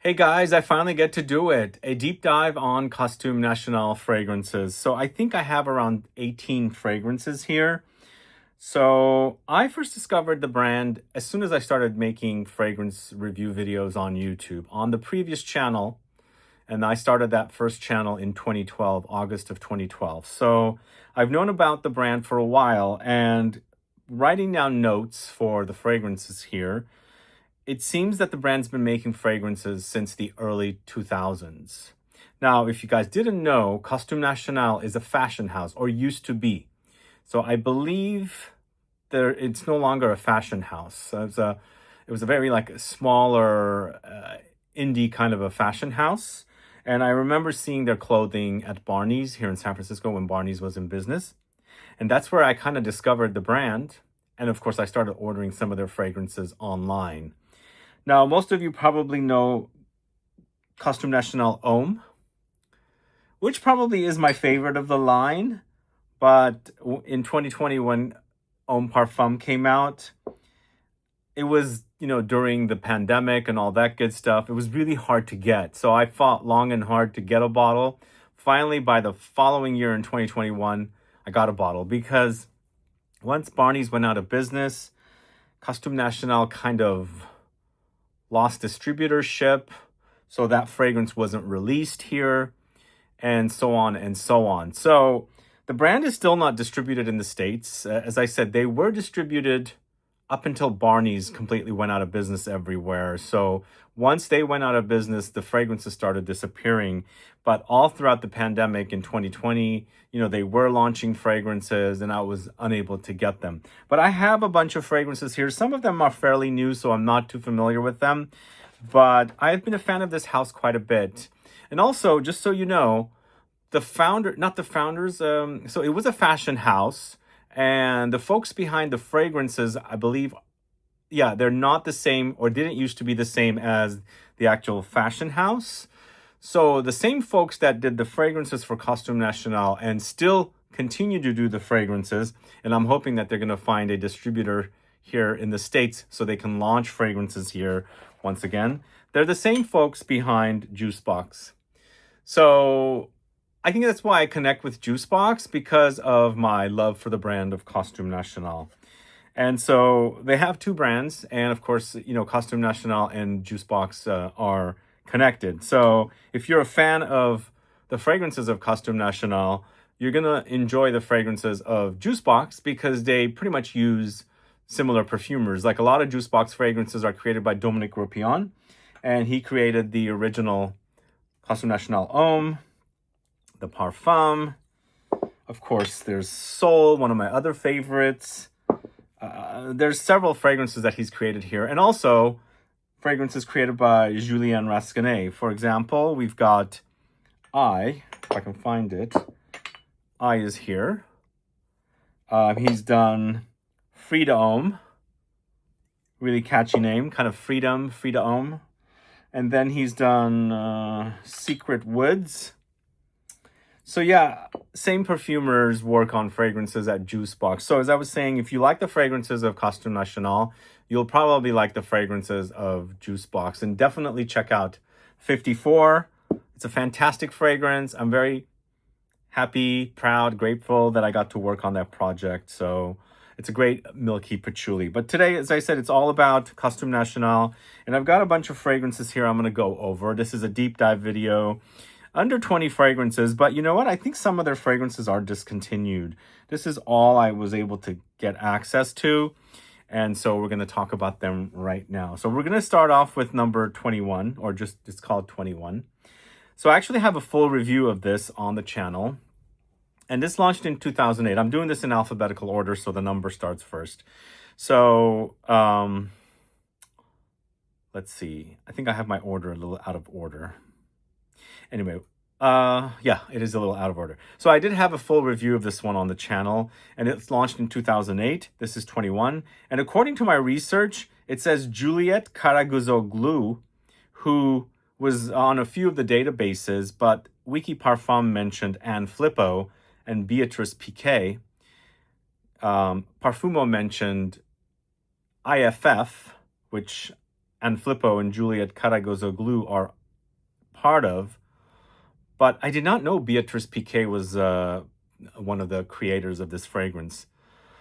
Hey guys, I finally get to do it. A deep dive on Costume National fragrances. So I think I have around 18 fragrances here. So I first discovered the brand as soon as I started making fragrance review videos on YouTube on the previous channel. And I started that first channel in 2012, August of 2012. So I've known about the brand for a while, and writing down notes for the fragrances here, it seems that the brand's been making fragrances since the early 2000s. Now, if you guys didn't know, Costume National is a fashion house, or used to be. So I believe it's no longer a fashion house. It was a very like smaller indie kind of a fashion house. And I remember seeing their clothing at Barneys here in San Francisco when Barneys was in business. And that's where I kind of discovered the brand. And of course, I started ordering some of their fragrances online. Now, most of you probably know Costume National Homme, which probably is my favorite of the line. But in 2020, when Homme Parfum came out, it was, during the pandemic and all that good stuff. It was really hard to get. So I fought long and hard to get a bottle. Finally, by the following year in 2021, I got a bottle because once Barneys went out of business, Costume National kind of lost distributorship, so that fragrance wasn't released here, and so on and so on. So the brand is still not distributed in the States. As I said, they were distributed up until Barneys completely went out of business everywhere. So once they went out of business, the fragrances started disappearing. But all throughout the pandemic in 2020, they were launching fragrances and I was unable to get them. But I have a bunch of fragrances here. Some of them are fairly new, so I'm not too familiar with them. But I've been a fan of this house quite a bit. And also, just so you know, so it was a fashion house. And the folks behind the fragrances, I believe, they're not the same or didn't used to be the same as the actual fashion house. So the same folks that did the fragrances for Costume National and still continue to do the fragrances, and I'm hoping that they're going to find a distributor here in the States so they can launch fragrances here once again. They're the same folks behind Jusbox. So I think that's why I connect with Jusbox, because of my love for the brand of Costume National. And so they have two brands. And of course, Costume National and Jusbox are connected. So if you're a fan of the fragrances of Costume National, you're going to enjoy the fragrances of Jusbox because they pretty much use similar perfumers. Like a lot of Jusbox fragrances are created by Dominique Ropion, and he created the original Costume National Homme, the Parfum. Of course, there's Soul, one of my other favorites. There's several fragrances that he's created here. And also, fragrances created by Julien Rascanet. For example, we've got if I can find it. Is here. He's done Frida Homme. Really catchy name, kind of Freedom, Frida Homme. And then he's done Secret Woods. So same perfumers work on fragrances at Jusbox. So as I was saying, if you like the fragrances of Costume National, you'll probably like the fragrances of Jusbox. And definitely check out 54. It's a fantastic fragrance. I'm very happy, proud, grateful that I got to work on that project. So it's a great milky patchouli. But today, as I said, it's all about Costume National. And I've got a bunch of fragrances here I'm going to go over. This is a deep dive video. Under 20 fragrances, but you know what? I think some of their fragrances are discontinued. This is all I was able to get access to, and so we're going to talk about them right now. So we're going to start off with number 21, or just it's called 21. So I actually have a full review of this on the channel, and this launched in 2008. I'm doing this in alphabetical order, so the number starts first. So let's see. I think I have my order a little out of order. Anyway, it is a little out of order. So I did have a full review of this one on the channel, and it's launched in 2008. This is 21. And according to my research, it says Juliette Karaguzoglu, who was on a few of the databases, but Wiki Parfum mentioned Anne Flippo and Beatrice Piquet. Parfumo mentioned IFF, which Anflippo and Juliet Karagözoglu are part of. But I did not know Beatrice Piquet was one of the creators of this fragrance.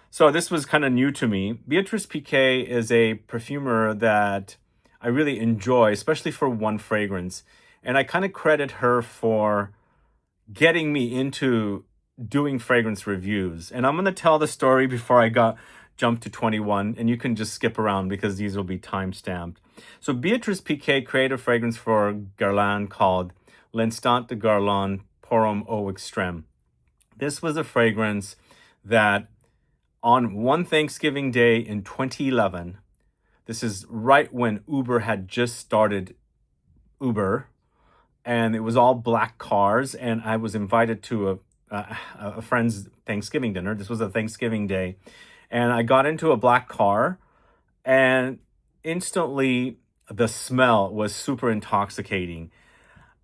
So this was kind of new to me. Beatrice Piquet is a perfumer that I really enjoy, especially for one fragrance. And I kind of credit her for getting me into doing fragrance reviews. And I'm going to tell the story before I jump to 21, and you can just skip around because these will be time-stamped. So Beatrice Piquet created a fragrance for Guerlain called L'Instant de Guerlain Pour Homme au Extrême. This was a fragrance that on one Thanksgiving day in 2011, this is right when Uber had just started Uber, and it was all black cars, and I was invited to a friend's Thanksgiving dinner. This was a Thanksgiving day, and I got into a black car, and instantly the smell was super intoxicating.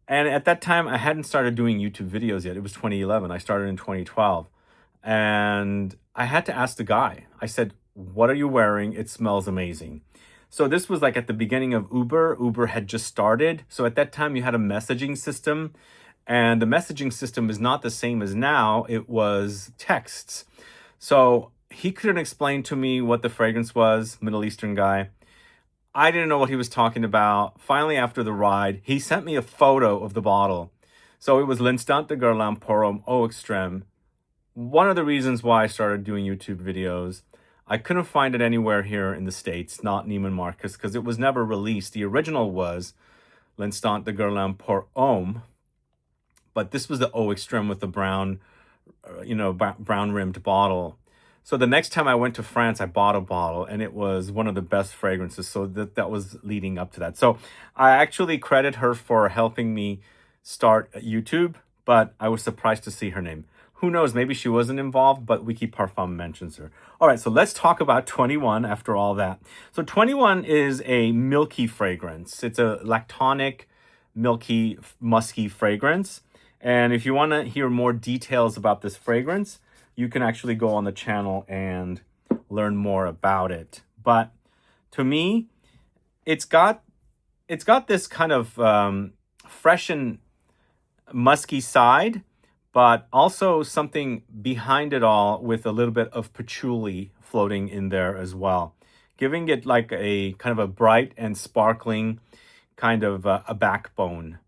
And at that time, I hadn't started doing YouTube videos yet. It was 2011. I started in 2012. And I had to ask the guy. I said, "What are you wearing? It smells amazing." So this was like at the beginning of Uber. Uber had just started. So at that time, you had a messaging system. And the messaging system is not the same as now. It was texts. So he couldn't explain to me what the fragrance was, Middle Eastern guy. I didn't know what he was talking about. Finally, after the ride, he sent me a photo of the bottle. So it was L'Instant de Guerlain Pour Homme au Extrême. One of the reasons why I started doing YouTube videos. I couldn't find it anywhere here in the States, not Neiman Marcus, because it was never released. The original was L'Instant de Guerlain Pour Homme, but this was the Au Extrême with the brown, brown rimmed bottle. So the next time I went to France, I bought a bottle, and it was one of the best fragrances. So that was leading up to that. So I actually credit her for helping me start YouTube, but I was surprised to see her name. Who knows, maybe she wasn't involved, but Wiki Parfum mentions her. All right, so let's talk about 21 after all that. So 21 is a milky fragrance. It's a lactonic, milky, musky fragrance. And if you want to hear more details about this fragrance, you can actually go on the channel and learn more about it. But to me, it's got this kind of fresh and musky side, but also something behind it all with a little bit of patchouli floating in there as well, giving it like a kind of a bright and sparkling kind of a backbone.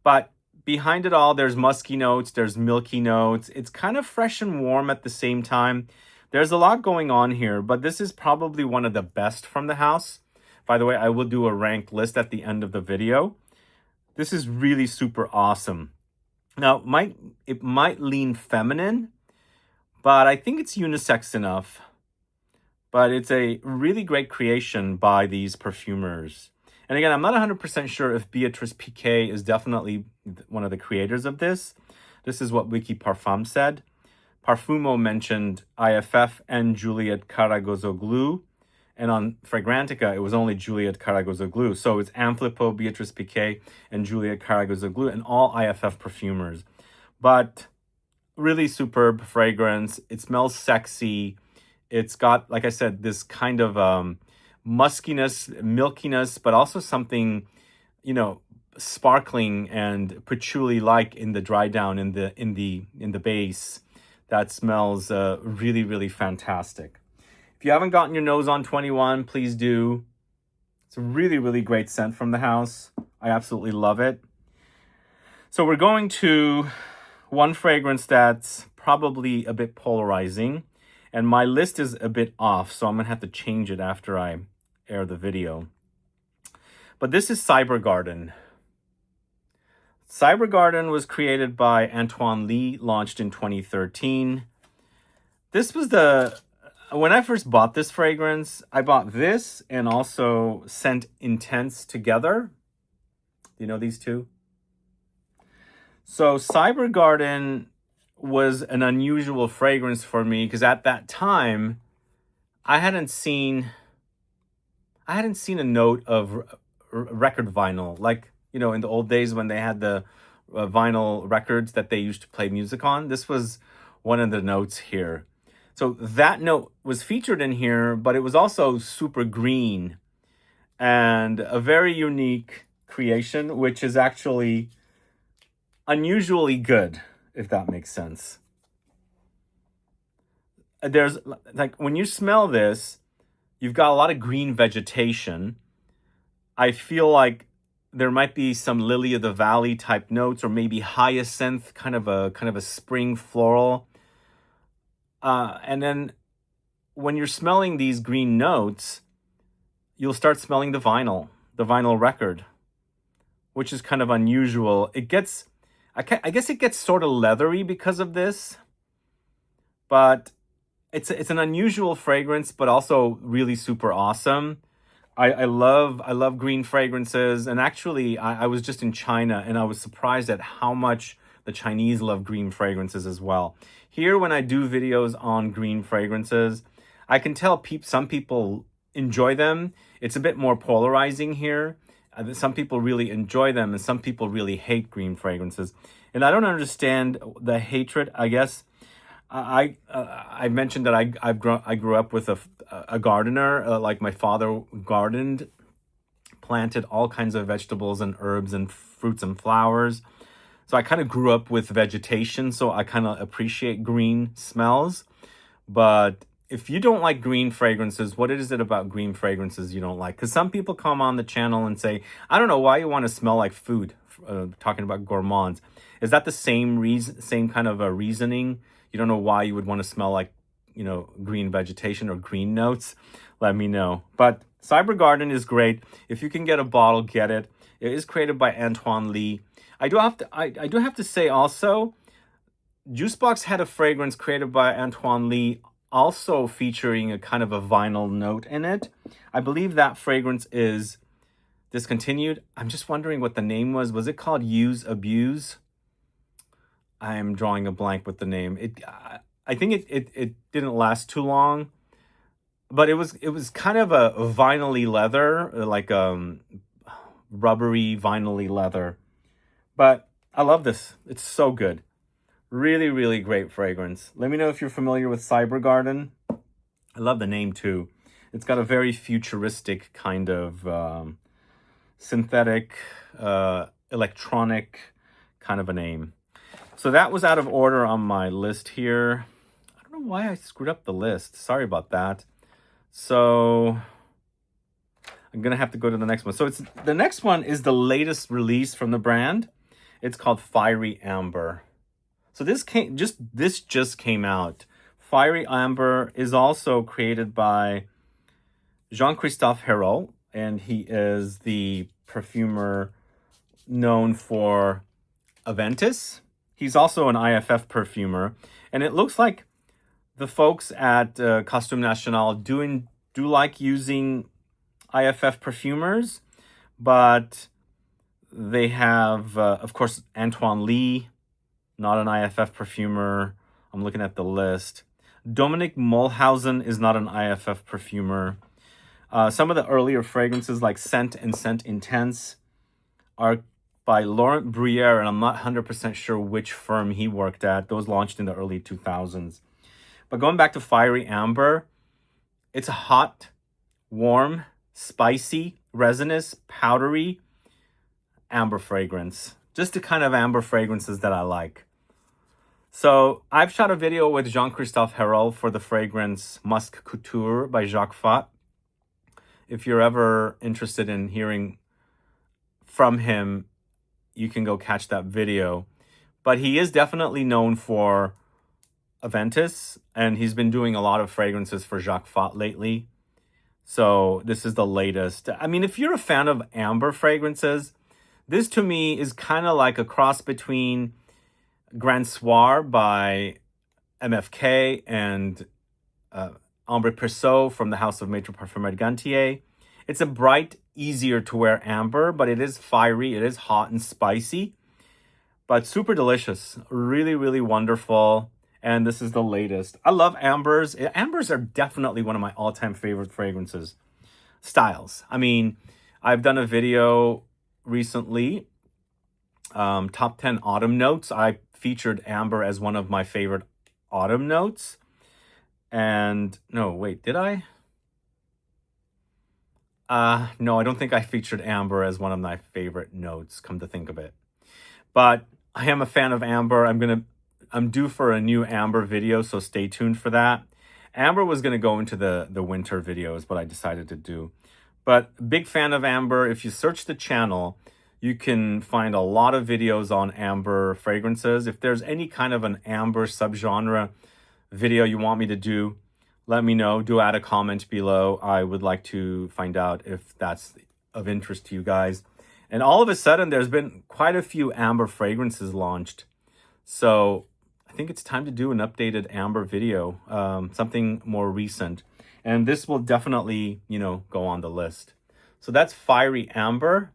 But behind it all, there's musky notes, there's milky notes. It's kind of fresh and warm at the same time. There's a lot going on here, but this is probably one of the best from the house. By the way, I will do a ranked list at the end of the video. This is really super awesome. Now, it might lean feminine, but I think it's unisex enough. But it's a really great creation by these perfumers. And again, I'm not 100% sure if Beatrice Piquet is definitely one of the creators of this. This is what Wiki Parfum said. Parfumo mentioned IFF and Juliet Karagözoglu. And on Fragrantica, it was only Juliet Karagözoglu. So it's Anflippo, Beatrice Piquet, and Juliet Karagözoglu, and all IFF perfumers. But really superb fragrance. It smells sexy. It's got, like I said, this kind of muskiness, milkiness, but also something, sparkling and patchouli-like in the dry down in the base. That smells really, really fantastic. If you haven't gotten your nose on 21, please do. It's a really, really great scent from the house. I absolutely love it. So we're going to one fragrance that's probably a bit polarizing. And my list is a bit off, so I'm going to have to change it after I air the video. But this is Cyber Garden. Cyber Garden was created by Antoine Lee, launched in 2013. This was when I first bought this fragrance, I bought this and also Scent Intense together. Do you know these two? So Cyber Garden was an unusual fragrance for me because at that time, I hadn't seen a note of record vinyl. Like, in the old days when they had the vinyl records that they used to play music on. This was one of the notes here. So that note was featured in here, but it was also super green. and a very unique creation, which is actually unusually good, if that makes sense. There's like, when you smell this, you've got a lot of green vegetation. I feel like there might be some lily of the valley type notes, or maybe hyacinth, kind of a spring floral. And then when you're smelling these green notes, you'll start smelling the vinyl record, which is kind of unusual. It gets, I guess it gets sort of leathery because of this, but it's an unusual fragrance, but also really super awesome. I love green fragrances, and actually I was just in China and I was surprised at how much the Chinese love green fragrances as well. Here, when I do videos on green fragrances, I can tell some people enjoy them. It's a bit more polarizing here. Some people really enjoy them and some people really hate green fragrances. And I don't understand the hatred, I guess. I mentioned that I grew up with a gardener. Like, my father gardened, planted all kinds of vegetables and herbs and fruits and flowers. So I kind of grew up with vegetation, so I kind of appreciate green smells. But if you don't like green fragrances, what is it about green fragrances you don't like? Because some people come on the channel and say, I don't know why you want to smell like food, talking about gourmands. Is that the same kind of a reasoning? You don't know why you would want to smell like, green vegetation or green notes? Let me know. But Cyber Garden is great. If you can get a bottle, get it. It is created by Antoine Lee. I do have to say also, Juicebox had a fragrance created by Antoine Lee, also featuring a kind of a vinyl note in it. I believe that fragrance is discontinued. I'm just wondering what the name was. Was it called Use Abuse? I'm drawing a blank with the name. I think it didn't last too long, but it was kind of a vinyl-y leather, like rubbery vinyl-y leather. But I love this. It's so good. Really, really great fragrance. Let me know if you're familiar with Cyber Garden. I love the name too. It's got a very futuristic kind of synthetic, electronic kind of a name. So that was out of order on my list here. I don't know why I screwed up the list. Sorry about that. So I'm going to have to go to the next one. So the next one is the latest release from the brand. It's called Fiery Amber. So this just came out. Fiery Amber is also created by Jean-Christophe Hérault, and he is the perfumer known for Aventus. He's also an IFF perfumer, and it looks like the folks at Costume National do like using IFF perfumers, but they have, of course, Antoine Lee, not an IFF perfumer. I'm looking at the list. Dominique Mulhausen is not an IFF perfumer. Some of the earlier fragrances like Scent and Scent Intense are by Laurent Bruyère, and I'm not 100% sure which firm he worked at. Those launched in the early 2000s. But going back to Fiery Amber, it's a hot, warm, spicy, resinous, powdery amber fragrance. Just the kind of amber fragrances that I like. So I've shot a video with Jean-Christophe Hérault for the fragrance Musc Couture by Jacques Fat. If you're ever interested in hearing from him, you can go catch that video. But he is definitely known for Aventus, and he's been doing a lot of fragrances for Jacques Fat lately. So this is the latest. I mean, if you're a fan of amber fragrances, this to me is kind of like a cross between Grand Soir by MFK and Ambre Perceau from the house of Maître Parfumeur Gantier. It's a bright, easier to wear amber, but it is fiery, it is hot and spicy, but super delicious. Really, really wonderful. And this is the latest. I love ambers. Ambers are definitely one of my all-time favorite fragrances. Styles. I mean, I've done a video recently, top 10 autumn notes. I featured amber as one of my favorite autumn notes. And no, wait, did I? No, I don't think I featured amber as one of my favorite notes, come to think of it. But I am a fan of amber. I'm due for a new amber video, so stay tuned for that. Amber was gonna go into the winter video is what I decided to do. But big fan of amber. If you search the channel, you can find a lot of videos on amber fragrances. If there's any kind of an amber subgenre video you want me to do, let me know. Do add a comment below. I would like to find out if that's of interest to you guys. And all of a sudden, there's been quite a few amber fragrances launched. So I think it's time to do an updated amber video, something more recent. And this will definitely, go on the list. So that's Fiery Amber.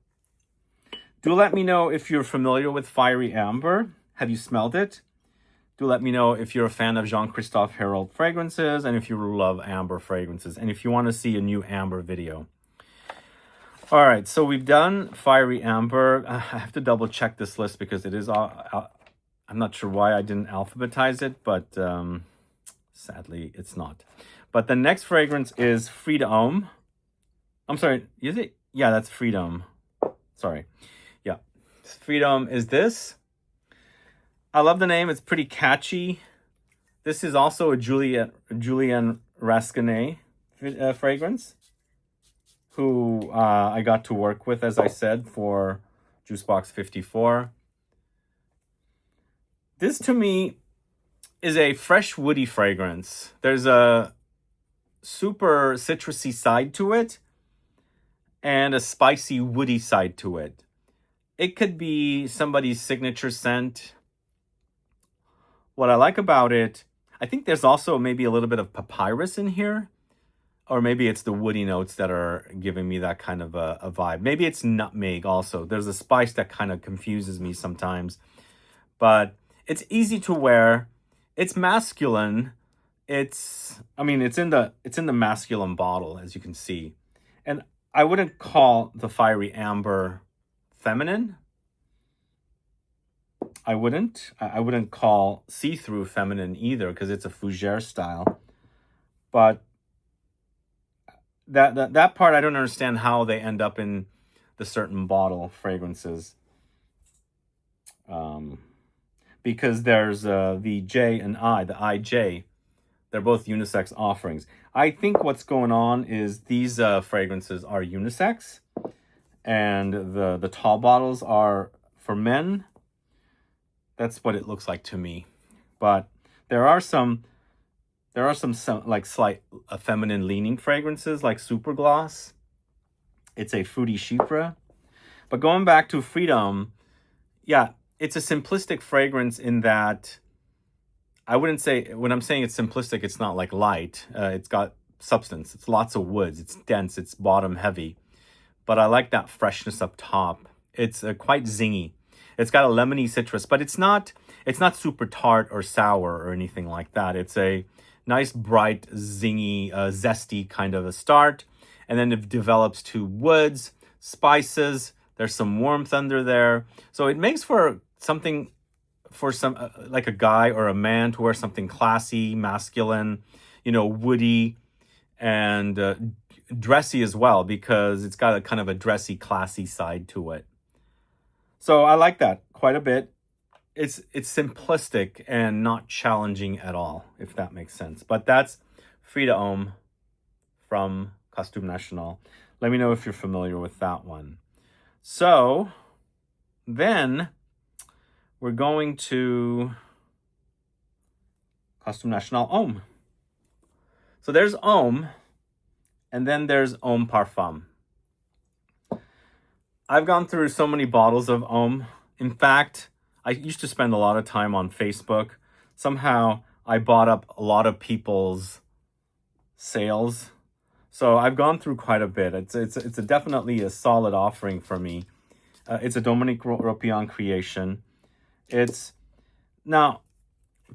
Do let me know if you're familiar with Fiery Amber. Have you smelled it? Do let me know if you're a fan of Jean-Christophe Hérault fragrances and if you love amber fragrances and if you want to see a new amber video. All right, so we've done Fiery Amber. I have to double check this list because it is, I'm not sure why I didn't alphabetize it, but sadly it's not. But the next fragrance is Freedom. I'm sorry, is it? Yeah, that's Freedom. Sorry. Yeah, Freedom is this. I love the name. It's pretty catchy. This is also a Julian Rascanet fragrance, who I got to work with, as I said, for Juicebox 54. This, to me, is a fresh woody fragrance. There's a super citrusy side to it and a spicy woody side to it. It could be somebody's signature scent. What I like about it, I think there's also maybe a little bit of papyrus in here. Or maybe it's the woody notes that are giving me that kind of a vibe. Maybe it's nutmeg also. There's a spice that kind of confuses me sometimes. But it's easy to wear. It's masculine. It's in the masculine bottle, as you can see. And I wouldn't call the Fiery Amber feminine. I wouldn't call See-Through feminine either, because it's a fougere style. But that part, I don't understand how they end up in the certain bottle fragrances. Because there's the J and I, the IJ. They're both unisex offerings. I think what's going on is these fragrances are unisex. And the tall bottles are for men. That's what it looks like to me. But there are some like slight feminine leaning fragrances like Supergloss. It's a fruity chypre. But going back to Freedom, yeah, it's a simplistic fragrance in that I wouldn't say, when I'm saying it's simplistic, it's not like light. It's got substance. It's lots of woods. It's dense. It's bottom heavy. But I like that freshness up top. It's quite zingy. It's got a lemony citrus, but it's not super tart or sour or anything like that. It's a nice, bright, zingy, zesty kind of a start. And then it develops to woods, spices. There's some warmth under there. So it makes for something for some, like a guy or a man to wear something classy, masculine, woody, and dressy as well, because it's got a kind of a dressy, classy side to it. So I like that quite a bit. It's simplistic and not challenging at all, if that makes sense. But that's Freedom from Costume National. Let me know if you're familiar with that one. So then we're going to Costume National Homme. So there's Homme, and then there's Homme Parfum. I've gone through so many bottles of Homme. In fact, I used to spend a lot of time on Facebook. Somehow I bought up a lot of people's sales. So I've gone through quite a bit. It's definitely a solid offering for me. It's a Dominique Ropion creation. Now,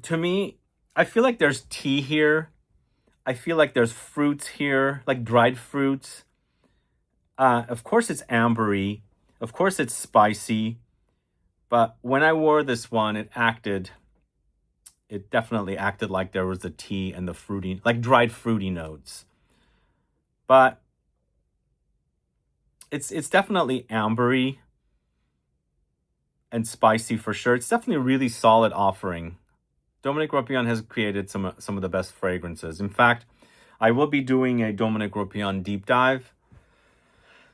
to me, I feel like there's tea here. I feel like there's fruits here, like dried fruits. Of course, it's ambery. Of course, it's spicy. But when I wore this one, it definitely acted like there was the tea and the fruity, like dried fruity notes. But it's definitely ambery and spicy for sure. It's definitely a really solid offering. Dominique Ropion has created some of the best fragrances. In fact, I will be doing a Dominique Ropion deep dive.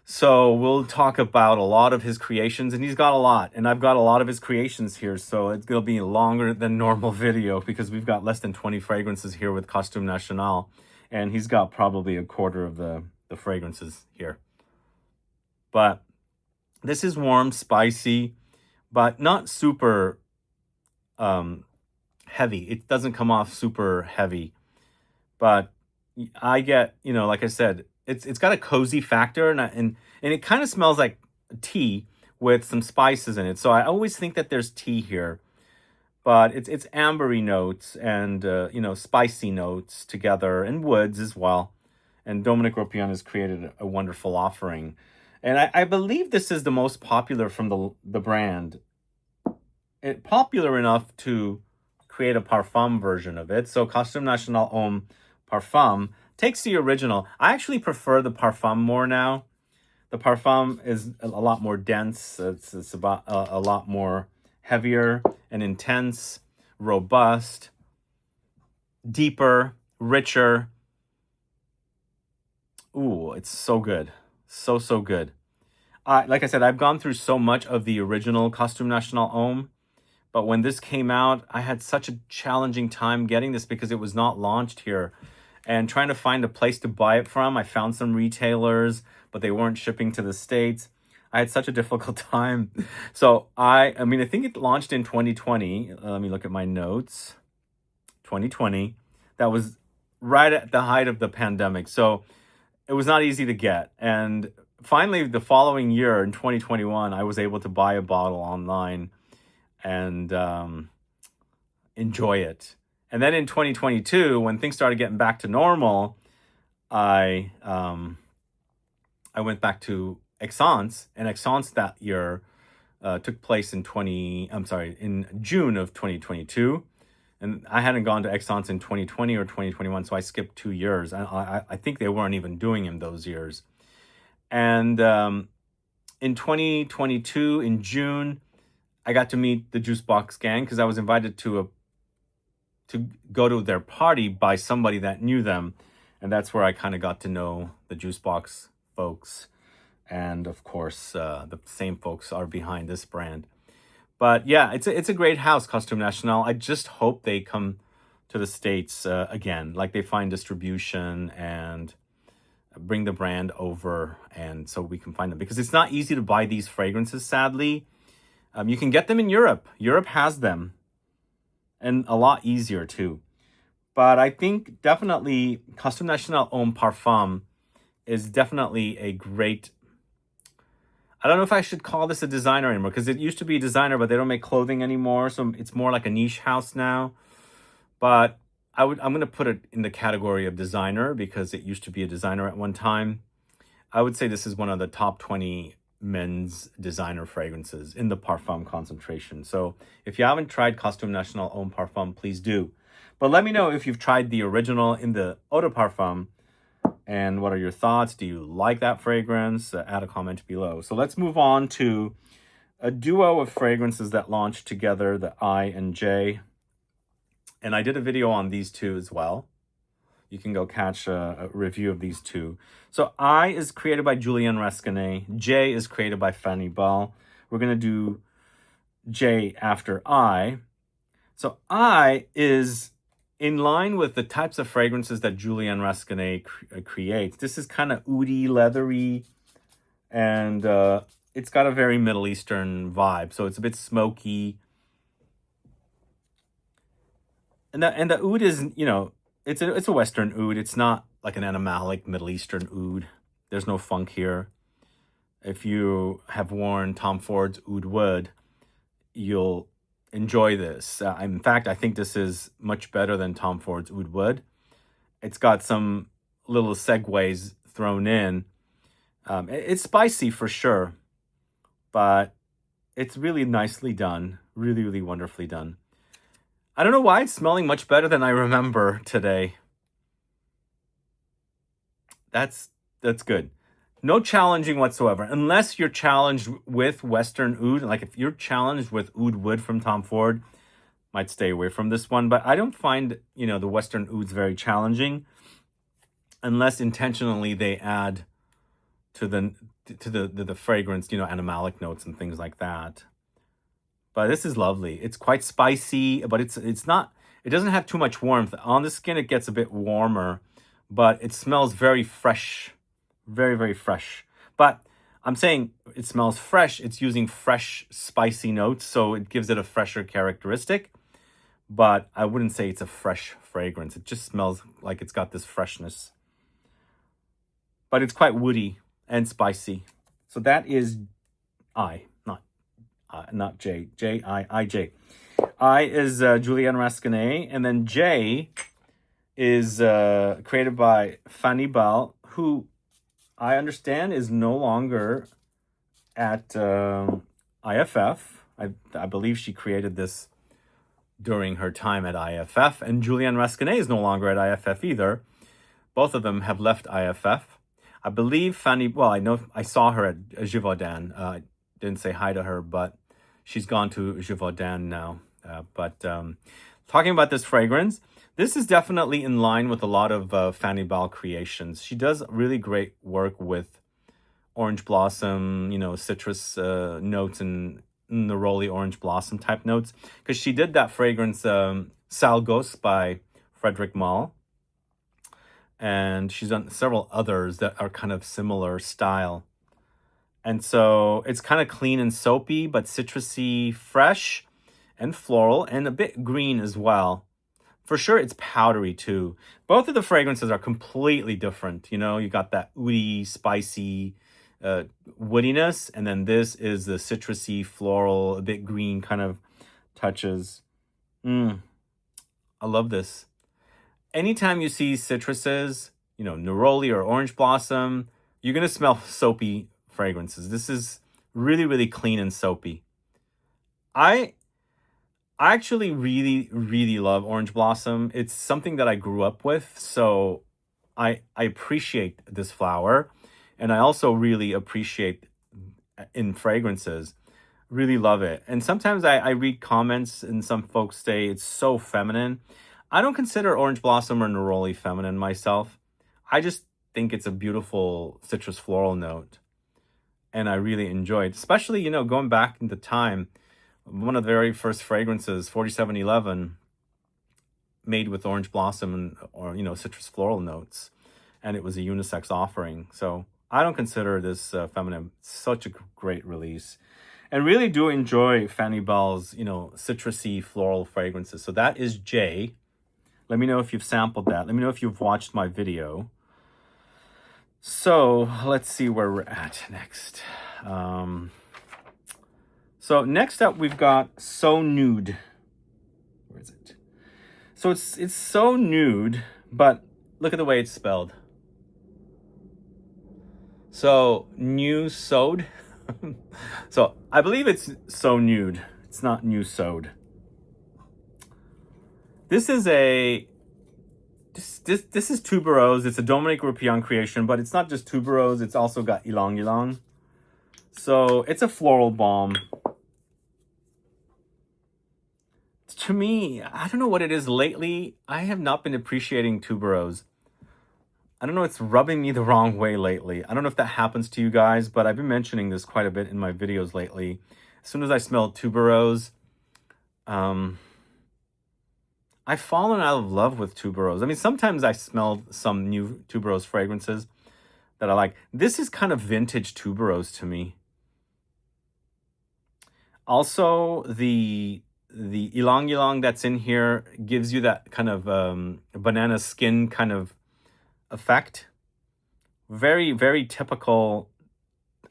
So we'll talk about a lot of his creations, and he's got a lot, and I've got a lot of his creations here. So it's going to be a longer than normal video because we've got less than 20 fragrances here with Costume National, and he's got probably a quarter of the fragrances here. But this is warm, spicy, but not super heavy. It doesn't come off super heavy, but I get, like I said, it's got a cozy factor, and it kind of smells like tea with some spices in it. So I always think that there's tea here, but it's ambery notes and spicy notes together, and woods as well. And Dominique Ropion has created a wonderful offering, and I believe this is the most popular from the brand. Popular enough to create a parfum version of it. So Costume National Homme Parfum takes the original. I actually prefer the parfum more now. The parfum is a lot more dense. It's about a lot more heavier and intense, robust, deeper, richer. Ooh, it's so good. So good. Like I said, I've gone through so much of the original Costume National Homme, but when this came out, I had such a challenging time getting this because it was not launched here. And trying to find a place to buy it from, I found some retailers, but they weren't shipping to the States. I had such a difficult time. So I think it launched in 2020. Let me look at my notes. 2020. That was right at the height of the pandemic. So it was not easy to get. And finally, the following year in 2021, I was able to buy a bottle online and enjoy it. And then in 2022, when things started getting back to normal, I went back to Essence, and Essence that year took place in June of 2022. And I hadn't gone to Essence in 2020 or 2021, so I skipped 2 years. I think they weren't even doing him those years. And in 2022, in June, I got to meet the Jusbox gang because I was invited to go to their party by somebody that knew them. And that's where I kind of got to know the Jusbox folks. And of course, the same folks are behind this brand. But yeah, it's a great house, Costume National. I just hope they come to the States again, like they find distribution and bring the brand over, and so we can find them. Because it's not easy to buy these fragrances, sadly. You can get them in Europe. Europe has them. And a lot easier too. But I think definitely Costume National Homme Parfum is definitely a great... I don't know if I should call this a designer anymore, because it used to be a designer, but they don't make clothing anymore. So it's more like a niche house now. But I'm going to put it in the category of designer because it used to be a designer at one time. I would say this is one of the top 20 men's designer fragrances in the parfum concentration. So if you haven't tried Costume National Homme Parfum, please do. But let me know if you've tried the original in the Eau de Parfum, and what are your thoughts? Do you like that fragrance? Add a comment below. So let's move on to a duo of fragrances that launched together, the I and J. And I did a video on these two as well. You can go catch a review of these two. So I is created by Julian Rascanet. J is created by Fanny Ball. We're going to do J after I. So I is in line with the types of fragrances that Julian Rascanet creates. This is kind of oudy, leathery, and it's got a very Middle Eastern vibe. So it's a bit smoky. And the oud is, it's a Western oud. It's not like an animalic Middle Eastern oud. There's no funk here. If you have worn Tom Ford's Oud Wood, you'll enjoy this. In fact, I think this is much better than Tom Ford's Oud Wood. It's got some little segues thrown in. It's spicy for sure, but it's really nicely done. Really, really wonderfully done. I don't know why it's smelling much better than I remember today. That's good. No challenging whatsoever, unless you're challenged with Western oud. Like if you're challenged with oud wood from Tom Ford, might stay away from this one. But I don't find, you know, the Western ouds very challenging, unless intentionally they add to the fragrance, you know, animalic notes and things like that. But this is lovely. It's quite spicy, but it's not. It doesn't have too much warmth on the skin. It gets a bit warmer, but it smells very fresh, very, very fresh. But I'm saying it smells fresh. It's using fresh, spicy notes, so it gives it a fresher characteristic. But I wouldn't say it's a fresh fragrance. It just smells like it's got this freshness. But it's quite woody and spicy. So that is not J. J-I-I-J. I is Julienne Rascanet, and then J is created by Fanny Bal, who I understand is no longer at IFF. I believe she created this during her time at IFF, and Julienne Rascanet is no longer at IFF either. Both of them have left IFF. I believe Fanny, well, I know I saw her at Givaudan. Didn't say hi to her, but she's gone to Givaudan now. Talking about this fragrance, this is definitely in line with a lot of Fanny Bal creations. She does really great work with orange blossom, you know, citrus notes and neroli orange blossom type notes. Because she did that fragrance, Salgos by Frederic Malle. And she's done several others that are kind of similar style. And so it's kind of clean and soapy, but citrusy, fresh, and floral, and a bit green as well. For sure, it's powdery too. Both of the fragrances are completely different. You know, you got that oudy, spicy woodiness, and then this is the citrusy, floral, a bit green kind of touches. I love this. Anytime you see citruses, you know, neroli or orange blossom, you're going to smell soapy fragrances. This is really, really clean and soapy. I actually really, really love orange blossom. It's something that I grew up with, so I appreciate this flower, and I also really appreciate in fragrances. Really love it. And sometimes I read comments and some folks say it's so feminine. I don't consider orange blossom or neroli feminine myself. I just think it's a beautiful citrus floral note. And I really enjoy it, especially, you know, going back into time. One of the very first fragrances, 4711, made with orange blossom and, or, you know, citrus floral notes. And it was a unisex offering. So I don't consider this feminine. It's such a great release. And really do enjoy Fanny Bal's, you know, citrusy floral fragrances. So that is J. Let me know if you've sampled that. Let me know if you've watched my video. So let's see where we're at next. So next up, we've got So Nude. Where is it? So it's So Nude, but look at the way it's spelled. So new sewed. So I believe it's So Nude. It's not new sewed. This is this is tuberose. It's a Dominique Ropion creation, but it's not just tuberose. It's also got ylang ylang. So it's a floral balm. To me, I don't know what it is lately. I have not been appreciating tuberose. I don't know, it's rubbing me the wrong way lately. I don't know if that happens to you guys, but I've been mentioning this quite a bit in my videos lately. As soon as I smell tuberose, I've fallen out of love with tuberose. I mean, sometimes I smell some new tuberose fragrances that I like. This is kind of vintage tuberose to me. Also, the ylang ylang that's in here gives you that kind of banana skin kind of effect. Very, very typical.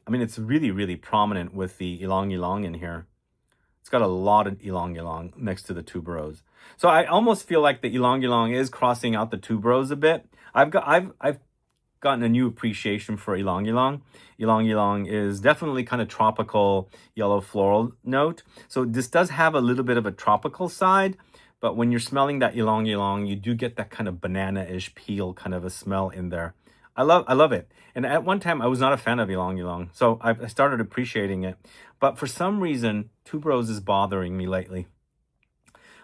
I mean, it's really, really prominent with the ylang ylang in here. It's got a lot of ylang ylang next to the tuberose. So I almost feel like the ylang ylang is crossing out the tuberose a bit. I've gotten a new appreciation for ylang ylang. Ylang ylang is definitely kind of tropical yellow floral note. So this does have a little bit of a tropical side, but when you're smelling that ylang ylang, you do get that kind of banana-ish peel kind of a smell in there. I love it. And at one time, I was not a fan of ylang ylang, so I started appreciating it. But for some reason, tuberose is bothering me lately.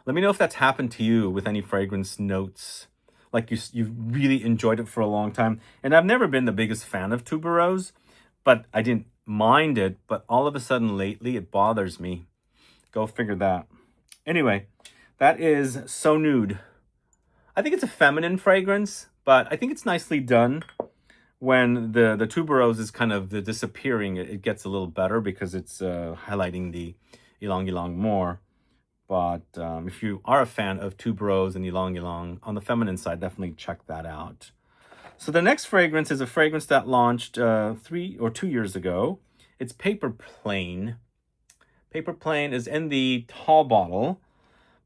Let me know if that's happened to you with any fragrance notes. Like you really enjoyed it for a long time. And I've never been the biggest fan of tuberose, but I didn't mind it. But all of a sudden lately, it bothers me. Go figure that. Anyway, that is So Nude. I think it's a feminine fragrance, but I think it's nicely done. When the tuberose is kind of disappearing, it gets a little better because it's highlighting the ylang ylang more. But if you are a fan of tuberose and ylang ylang on the feminine side, definitely check that out. So the next fragrance is a fragrance that launched 3 or 2 years ago. It's PAPERPLANE. PAPERPLANE is in the tall bottle.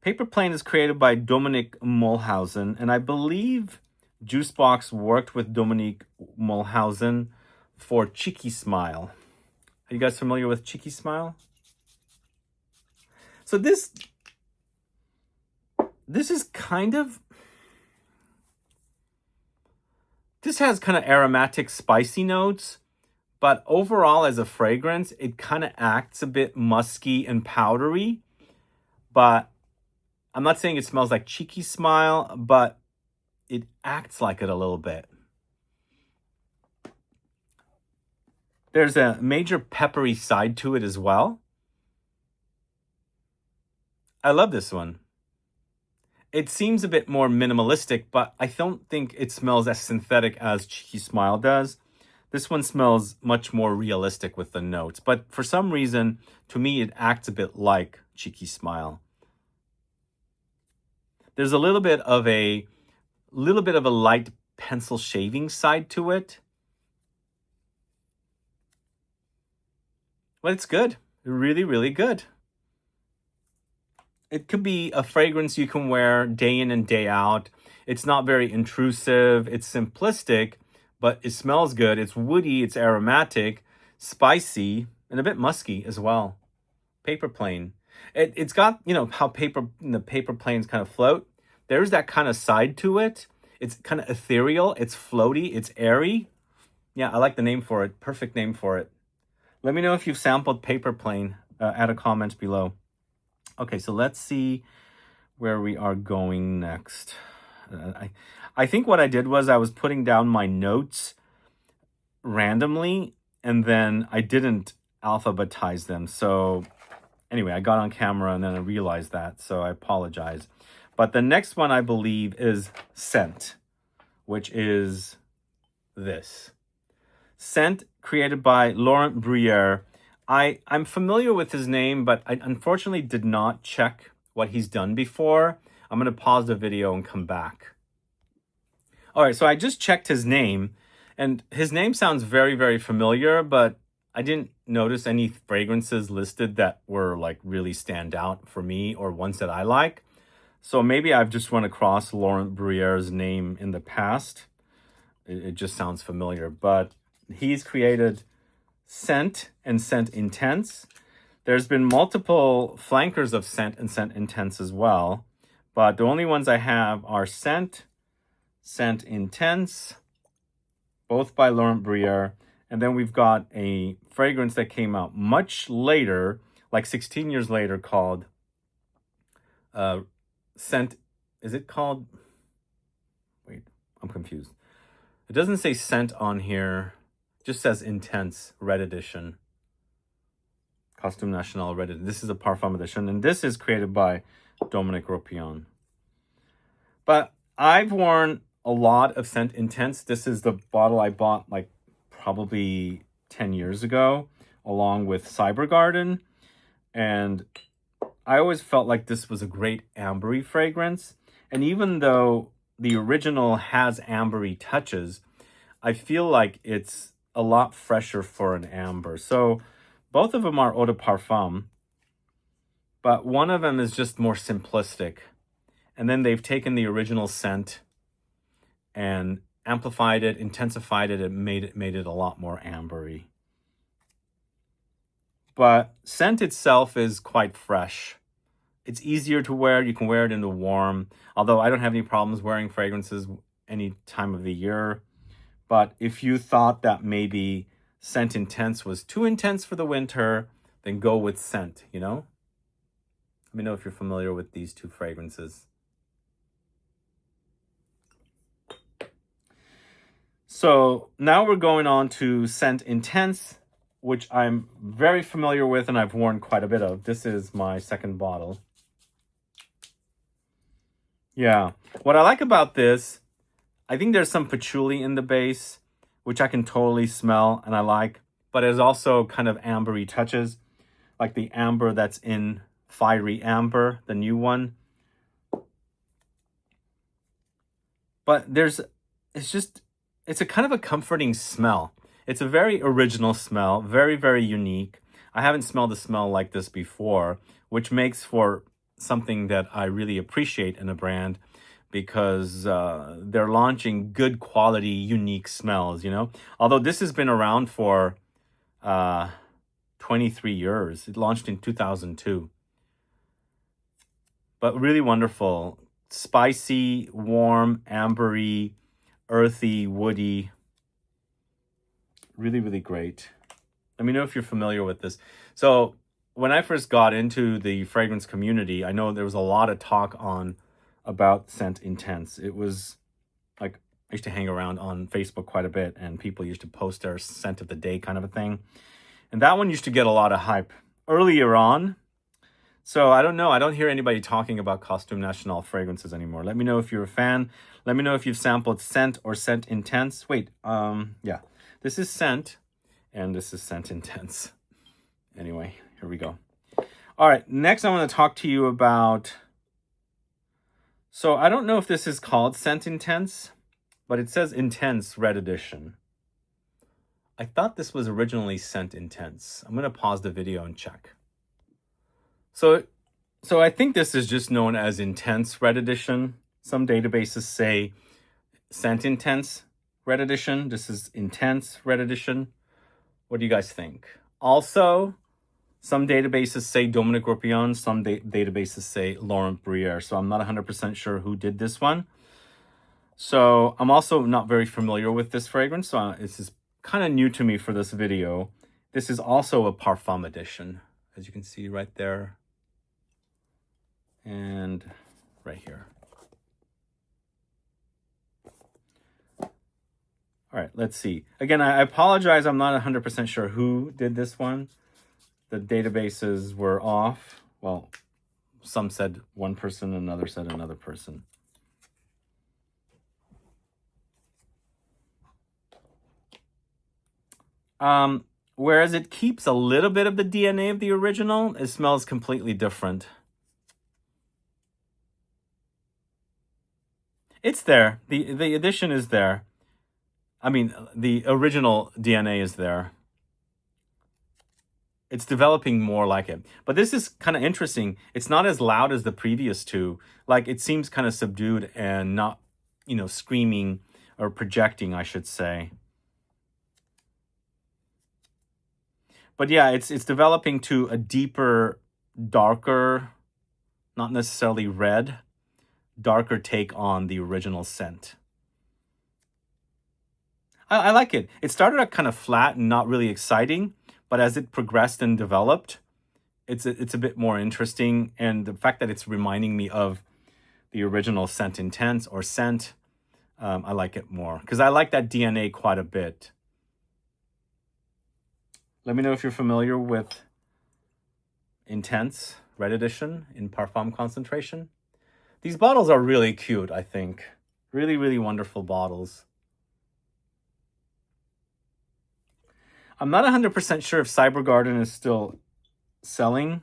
PAPERPLANE is created by Dominique Mulhausen, and I believe Jusbox worked with Dominique Mulhausen for Cheeky Smile. Are you guys familiar with Cheeky Smile? So this is kind of... This has kind of aromatic, spicy notes, but overall as a fragrance, it kind of acts a bit musky and powdery. But I'm not saying it smells like Cheeky Smile, but it acts like it a little bit. There's a major peppery side to it as well. I love this one. It seems a bit more minimalistic, but I don't think it smells as synthetic as Cheeky Smile does. This one smells much more realistic with the notes, but for some reason, to me, it acts a bit like Cheeky Smile. There's a little bit of a light pencil shaving side to it. But it's good. Really, really good. It could be a fragrance you can wear day in and day out. It's not very intrusive. It's simplistic, but it smells good. It's woody, it's aromatic, spicy, and a bit musky as well. PAPERPLANE. It's got, you know, how the PAPERPLANEs kind of float. There's that kind of side to it. It's kind of ethereal. It's floaty. It's airy. Yeah, I like the name for it. Perfect name for it. Let me know if you've sampled PAPERPLANE. Add a comment below. Okay, so let's see where we are going next. I think what I did was I was putting down my notes randomly, and then I didn't alphabetize them. So anyway, I got on camera and then I realized that, so I apologize. But the next one, I believe, is Scent, which is this. Scent, created by Laurent Bruyere. I'm familiar with his name, but I unfortunately did not check what he's done before. I'm going to pause the video and come back. All right, so I just checked his name, and his name sounds very, very familiar, but I didn't notice any fragrances listed that were like really stand out for me or ones that I like. So maybe I've just run across Laurent Bruyere's name in the past. It just sounds familiar, but he's created Scent and Scent Intense. There's been multiple flankers of Scent and Scent Intense as well, but the only ones I have are Scent, Scent Intense, both by Laurent Bruyere, and then we've got a fragrance that came out much later, like 16 years later, called Scent. Is it called? Wait, I'm confused. It doesn't say Scent on here. It just says Intense Red Edition. Costume National Red Edition. This is a Parfum edition, and this is created by Dominique Ropion. But I've worn a lot of Scent Intense. This is the bottle I bought like probably 10 years ago, along with Cyber Garden. And I always felt like this was a great ambery fragrance. And even though the original has ambery touches, I feel like it's a lot fresher for an amber. So both of them are eau de parfum, but one of them is just more simplistic. And then they've taken the original scent and amplified it, intensified it, and made it a lot more ambery. But scent itself is quite fresh. It's easier to wear. You can wear it in the warm, although I don't have any problems wearing fragrances any time of the year. But if you thought that maybe Scent Intense was too intense for the winter, then go with Scent, you know? Let me know if you're familiar with these two fragrances. So now we're going on to Scent Intense, which I'm very familiar with and I've worn quite a bit of. This is my second bottle. Yeah, what I like about this, I think there's some patchouli in the base, which I can totally smell and I like, but there's also kind of ambery touches, like the amber that's in Fiery Amber, the new one. But it's a kind of a comforting smell. It's a very original smell, very, very unique. I haven't smelled a smell like this before, which makes for something that I really appreciate in a brand, because they're launching good quality, unique smells, you know? Although this has been around for 23 years. It launched in 2002. But really wonderful. Spicy, warm, ambery, earthy, woody. Really, really great. Let me know if you're familiar with this. So when I first got into the fragrance community, I know there was a lot of talk about Scent Intense. It was like, I used to hang around on Facebook quite a bit and people used to post their scent of the day kind of a thing. And that one used to get a lot of hype earlier on. So I don't know. I don't hear anybody talking about Costume National fragrances anymore. Let me know if you're a fan. Let me know if you've sampled Scent or Scent Intense. Wait, yeah. This is Scent and this is Scent Intense. Anyway, here we go. All right, next I want to talk to you about... So I don't know if this is called Scent Intense, but it says Intense Red Edition. I thought this was originally Scent Intense. I'm going to pause the video and check. So I think this is just known as Intense Red Edition. Some databases say Scent Intense Red Edition. This is Intense Red Edition. What do you guys think? Also, some databases say Dominique Ropion. Some databases say Laurent Bruyère. So I'm not 100% sure who did this one. So I'm also not very familiar with this fragrance. So this is kind of new to me for this video. This is also a Parfum edition, as you can see right there. And right here. All right, let's see. Again, I apologize. I'm not 100% sure who did this one. The databases were off. Well, some said one person, another said another person. Whereas it keeps a little bit of the DNA of the original, it smells completely different. It's there. The addition is there. I mean, the original DNA is there. It's developing more like it. But this is kind of interesting. It's not as loud as the previous two. Like, it seems kind of subdued and not, you know, screaming or projecting, I should say. But yeah, it's developing to a deeper, darker, not necessarily red, darker take on the original scent. I like it. It started out kind of flat and not really exciting, but as it progressed and developed, it's a bit more interesting. And the fact that it's reminding me of the original Scent Intense or Scent, I like it more because I like that DNA quite a bit. Let me know if you're familiar with Intense Red Edition in Parfum concentration. These bottles are really cute, I think. Really, really wonderful bottles. I'm not 100% sure if Cyber Garden is still selling,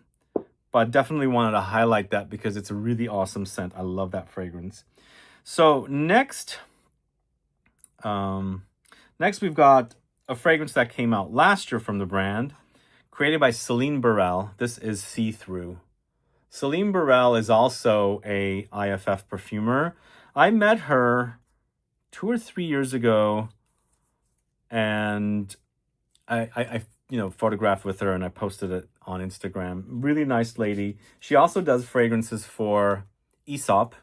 but definitely wanted to highlight that because it's a really awesome scent. I love that fragrance. So next we've got a fragrance that came out last year from the brand, created by Celine Burrell. This is THRU. Celine Burrell is also a IFF perfumer. I met her 2 or 3 years ago, and I photographed with her and I posted it on Instagram. Really nice lady. She also does fragrances for Aesop.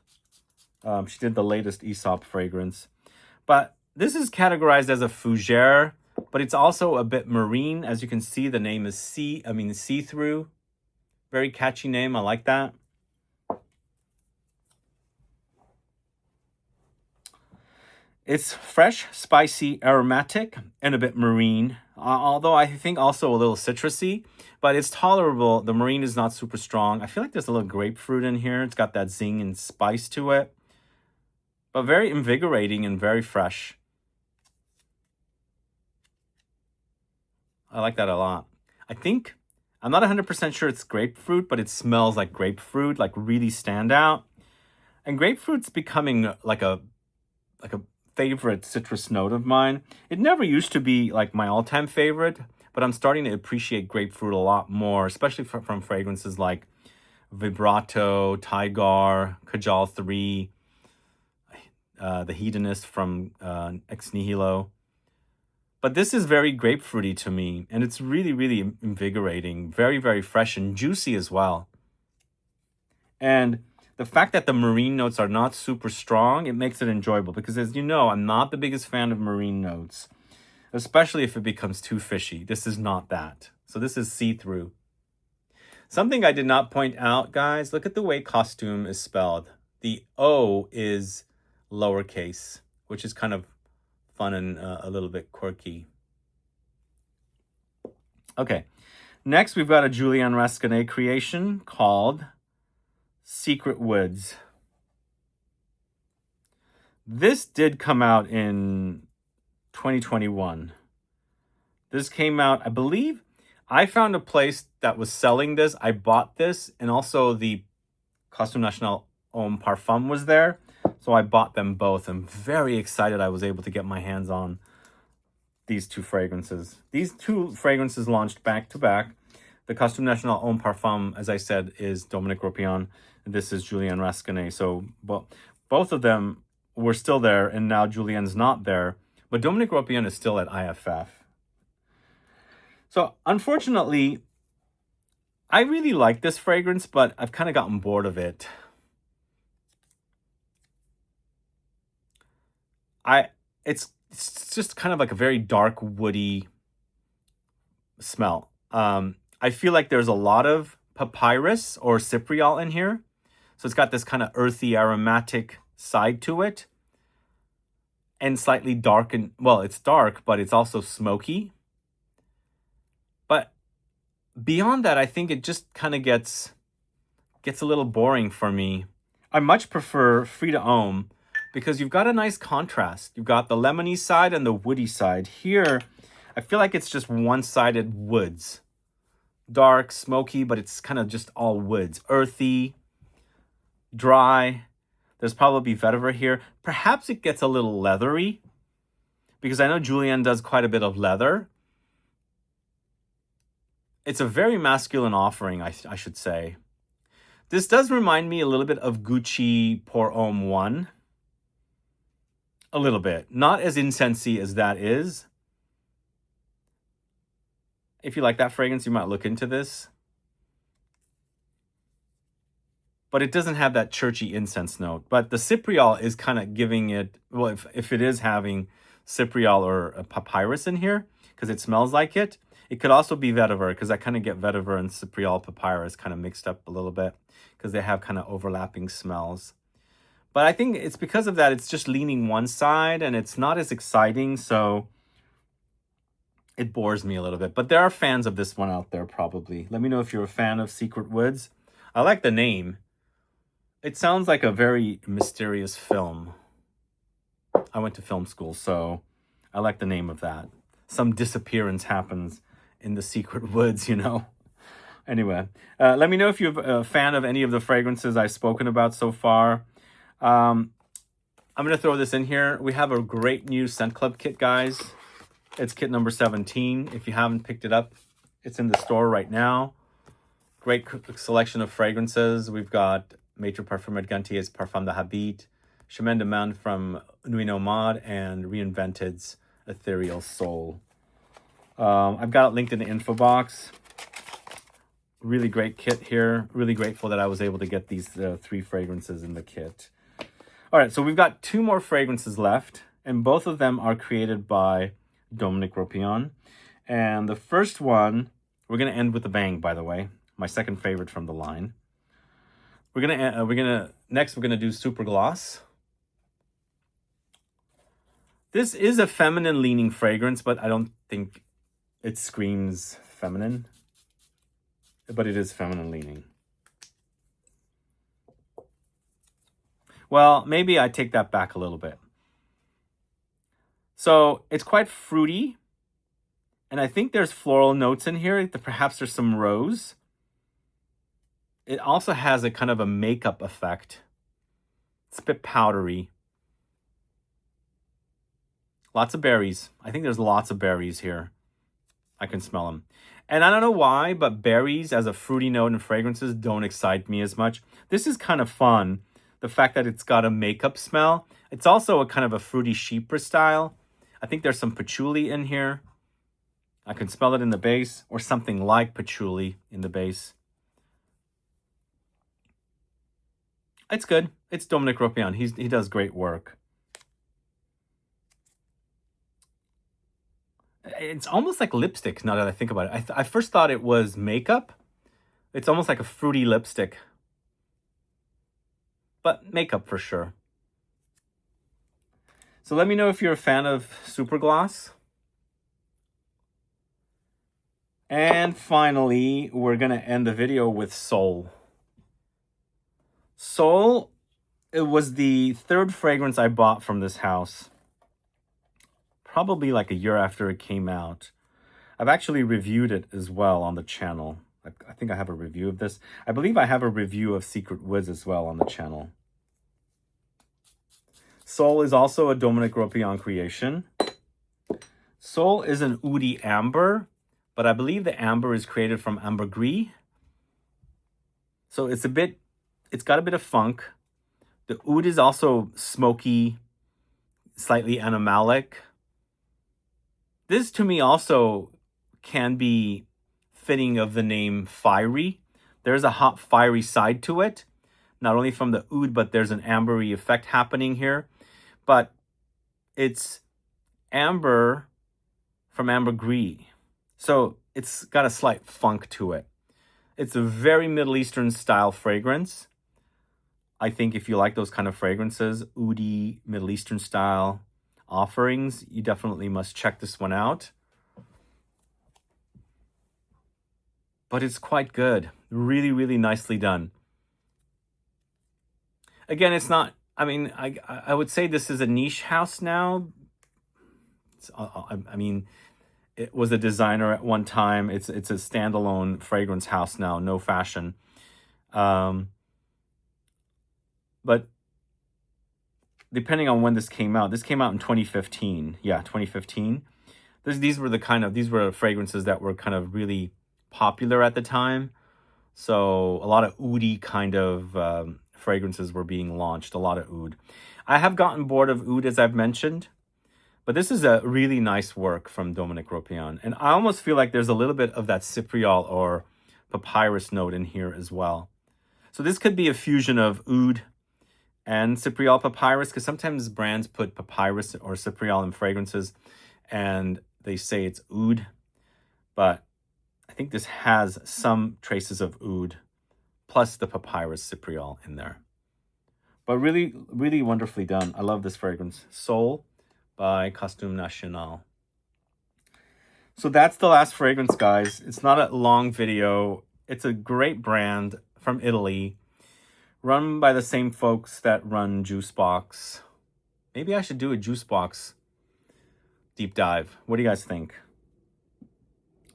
She did the latest Aesop fragrance. But This is categorized as a fougere, but it's also a bit marine. As you can see, the name is see-through. Very catchy name. I like that. It's fresh, spicy, aromatic, and a bit marine. Although I think also a little citrusy, but it's tolerable. The marine is not super strong. I feel like there's a little grapefruit in here. It's got that zing and spice to it, but very invigorating and very fresh. I like that a lot. I'm not 100% sure it's grapefruit, but it smells like grapefruit, like really stand out. And grapefruit's becoming like a favorite citrus note of mine. It never used to be like my all-time favorite, but I'm starting to appreciate grapefruit a lot more, especially from fragrances like Vibrato, Tigar, Kajal 3, the Hedonist from Ex Nihilo. But this is very grapefruity to me, and it's really, really invigorating, very, very fresh and juicy as well. And the fact that the marine notes are not super strong, it makes it enjoyable because, as you know, I'm not the biggest fan of marine notes, especially if it becomes too fishy. This is not that. So this is see-through. Something I did not point out, guys, look at the way Costume is spelled. The O is lowercase, which is kind of fun and a little bit quirky. Okay, next we've got a Julian Rascanet creation called Secret Woods. This did come out in 2021. This came out, I believe, I found a place that was selling this. I bought this, and also the Costume National Homme Parfum was there. So I bought them both. I'm very excited I was able to get my hands on these two fragrances. These two fragrances launched back to back. The Costume National Homme Parfum, as I said, is Dominique Ropion. This is Julian Rascanet. So both of them were still there, and now Julian's not there. But Dominique Ropion is still at IFF. So unfortunately, I really like this fragrance, but I've kind of gotten bored of it. It's just kind of like a very dark, woody smell. I feel like there's a lot of papyrus or cypriol in here. So it's got this kind of earthy, aromatic side to it. And slightly dark, and well, it's dark, but it's also smoky. But beyond that, I think it just kind of gets a little boring for me. I much prefer Frida Homme because you've got a nice contrast. You've got the lemony side and the woody side. Here, I feel like it's just one-sided woods. Dark, smoky, but it's kind of just all woods. Earthy, dry. There's probably vetiver here. Perhaps it gets a little leathery because I know Julian does quite a bit of leather. It's a very masculine offering, I should say. This does remind me a little bit of Gucci Pour Homme 1. A little bit. Not as incensey as that is. If you like that fragrance, you might look into this. But it doesn't have that churchy incense note. But the cypriol is kind of giving it, well, if it is having cypriol or a papyrus in here, because it smells like it. It could also be vetiver, because I kind of get vetiver and cypriol papyrus kind of mixed up a little bit, because they have kind of overlapping smells. But I think it's because of that, it's just leaning one side, and it's not as exciting, so it bores me a little bit. But there are fans of this one out there, probably. Let me know if you're a fan of Secret Woods. I like the name. It sounds like a very mysterious film. I went to film school, so I like the name of that. Some disappearance happens in the secret woods, you know. Anyway, let me know if you're a fan of any of the fragrances I've spoken about so far. I'm going to throw this in here. We have a great new Scent Club kit, guys. It's kit number 17. If you haven't picked it up, it's in the store right now. Great selection of fragrances. We've got Maître Parfumeur Gantier's Parfum de Habit, Chemin de Man from Nuit Nomade, and Reinvented's Ethereal Soul. I've got it linked in the info box. Really great kit here. Really grateful that I was able to get these 3 fragrances in the kit. All right, so we've got 2 more fragrances left. And both of them are created by Dominique Ropion. And the first one, we're going to end with a bang, by the way. My second favorite from the line. Next we're gonna do Supergloss. This is a feminine leaning fragrance, but I don't think it screams feminine. But it is feminine leaning. Well, maybe I take that back a little bit. So it's quite fruity. And I think there's floral notes in here. Perhaps there's some rose. It also has a kind of a makeup effect. It's a bit powdery. Lots of berries. I think there's lots of berries here. I can smell them. And I don't know why, but berries as a fruity note in fragrances don't excite me as much. This is kind of fun. The fact that it's got a makeup smell. It's also a kind of a fruity chypre style. I think there's some patchouli in here. I can smell it in the base, or something like patchouli in the base. It's good. It's Dominique Ropion. He does great work. It's almost like lipstick now that I think about it. I first thought it was makeup. It's almost like a fruity lipstick. But makeup for sure. So let me know if you're a fan of Supergloss. And finally, we're going to end the video with Soul. Soul, it was the third fragrance I bought from this house. Probably like a year after it came out. I've actually reviewed it as well on the channel. I think I have a review of this. I believe I have a review of Secret Wiz as well on the channel. Soul is also a Dominique Ropion creation. Soul is an oudi amber, but I believe the amber is created from ambergris. So it's got a bit of funk. The oud is also smoky, slightly animalic. This, to me, also can be fitting of the name fiery. There's a hot, fiery side to it. Not only from the oud, but there's an ambery effect happening here. But it's amber from ambergris. So it's got a slight funk to it. It's a very Middle Eastern style fragrance. I think if you like those kind of fragrances, oudi, Middle Eastern style offerings, you definitely must check this one out. But it's quite good. Really, really nicely done. Again, it's not, I mean, I would say this is a niche house now. I mean, it was a designer at one time. It's a standalone fragrance house now, no fashion. But depending on when this came out in 2015. Yeah, 2015. These were fragrances that were kind of really popular at the time. So a lot of oudi kind of fragrances were being launched, a lot of oud. I have gotten bored of oud, as I've mentioned, but this is a really nice work from Dominique Ropion. And I almost feel like there's a little bit of that cypriol or papyrus note in here as well. So this could be a fusion of oud and cypriol papyrus, because sometimes brands put papyrus or cypriol in fragrances and they say it's oud, but I think this has some traces of oud plus the papyrus cypriol in there. But really, really wonderfully done. I love this fragrance. Soul by Costume National. So that's the last fragrance, guys. It's not a long video. It's a great brand from Italy, run by the same folks that run Jusbox. Maybe I should do a Jusbox deep dive. What do you guys think?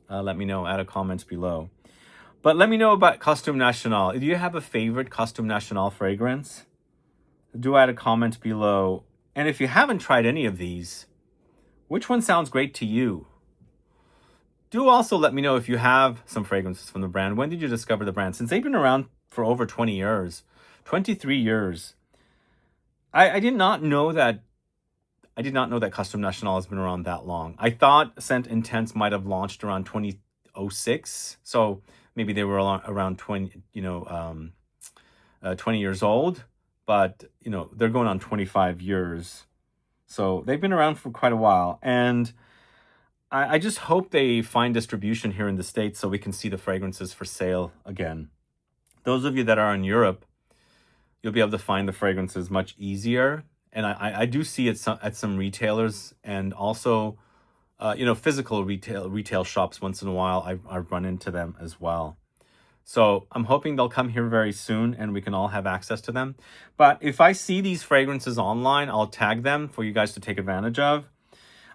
Let me know. Add a comment below. But let me know about Costume National. Do you have a favorite Costume National fragrance? Do add a comment below. And if you haven't tried any of these, which one sounds great to you? Do also let me know if you have some fragrances from the brand. When did you discover the brand? Since they've been around for over 20 years, 23 years. I did not know that Costume National has been around that long. I thought Scent Intense might have launched around 2006. So maybe they were around 20 years old. But, they're going on 25 years. So they've been around for quite a while. And I just hope they find distribution here in the States so we can see the fragrances for sale again. Those of you that are in Europe, you'll be able to find the fragrances much easier. And I do see it at some retailers, and also, you know, physical retail shops. Once in a while, I run into them as well. So I'm hoping they'll come here very soon and we can all have access to them. But if I see these fragrances online, I'll tag them for you guys to take advantage of.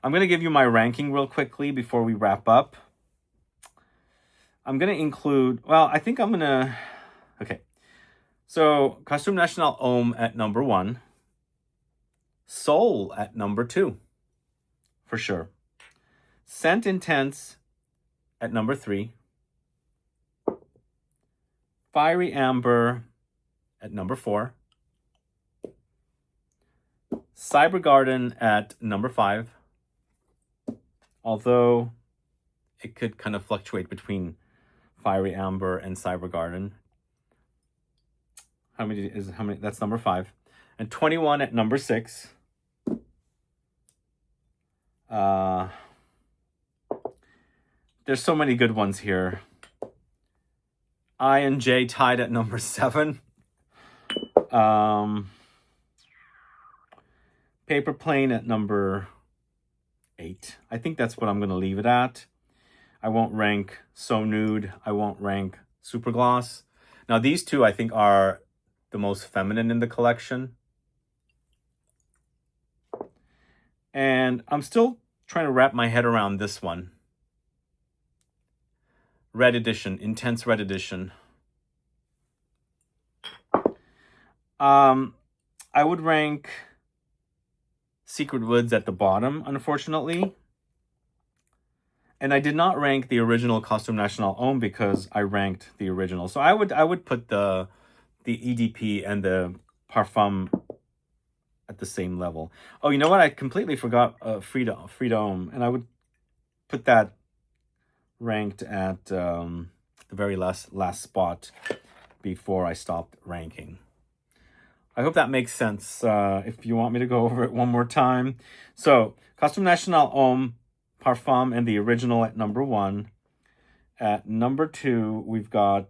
I'm going to give you my ranking real quickly before we wrap up. I'm going to include, well, I think I'm going to, okay. So Costume National Homme at number 1. Soul at number 2, for sure. Scent Intense at number 3. Fiery Amber at number 4. Cyber Garden at number 5. Although it could kind of fluctuate between Fiery Amber and Cyber Garden. How many? That's number 5. And 21 at number 6. There's so many good ones here. I and J tied at number 7. PAPERPLANE at number 8. I think that's what I'm going to leave it at. I won't rank So Nude. I won't rank SUPERGLOSS. Now, these two I think are the most feminine in the collection. And I'm still trying to wrap my head around this one. Red Edition, Intense Red Edition. I would rank Secret Woods at the bottom, unfortunately. And I did not rank the original Costume National Homme because I ranked the original. So I would put the EDP and the Parfum at the same level. Oh, you know what? I completely forgot Freedom, and I would put that ranked at the very last spot before I stopped ranking. I hope that makes sense. If you want me to go over it one more time. So, Costume National Homme, Parfum, and the original at number 1. At number 2, we've got,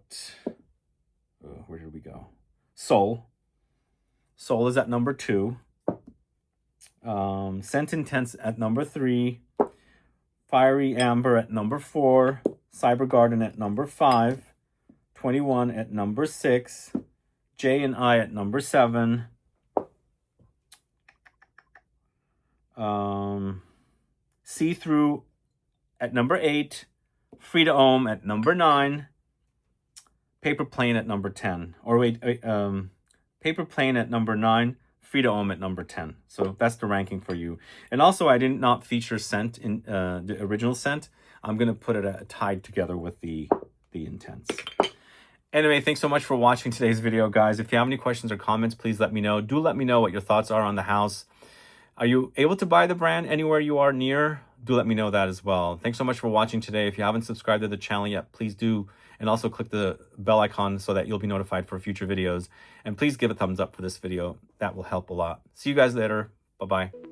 where did we go? Soul. Soul is at number 2. Scent Intense at number 3. Fiery Amber at number 4. Cyber Garden at number 5. 21 at number 6. J and I at number 7. See-Through at number 8. Frida Homme at number 9. PAPERPLANE at number 10. Or wait, PAPERPLANE at number 9. Frida Homme at number 10. So that's the ranking for you. And also, I did not feature scent in the original scent. I'm going to put it tied together with the Intense. Anyway, thanks so much for watching today's video, guys. If you have any questions or comments, please let me know. Do let me know what your thoughts are on the house. Are you able to buy the brand anywhere you are near? Do let me know that as well. Thanks so much for watching today. If you haven't subscribed to the channel yet, please do. And also click the bell icon so that you'll be notified for future videos. And please give a thumbs up for this video. That will help a lot. See you guys later. Bye-bye.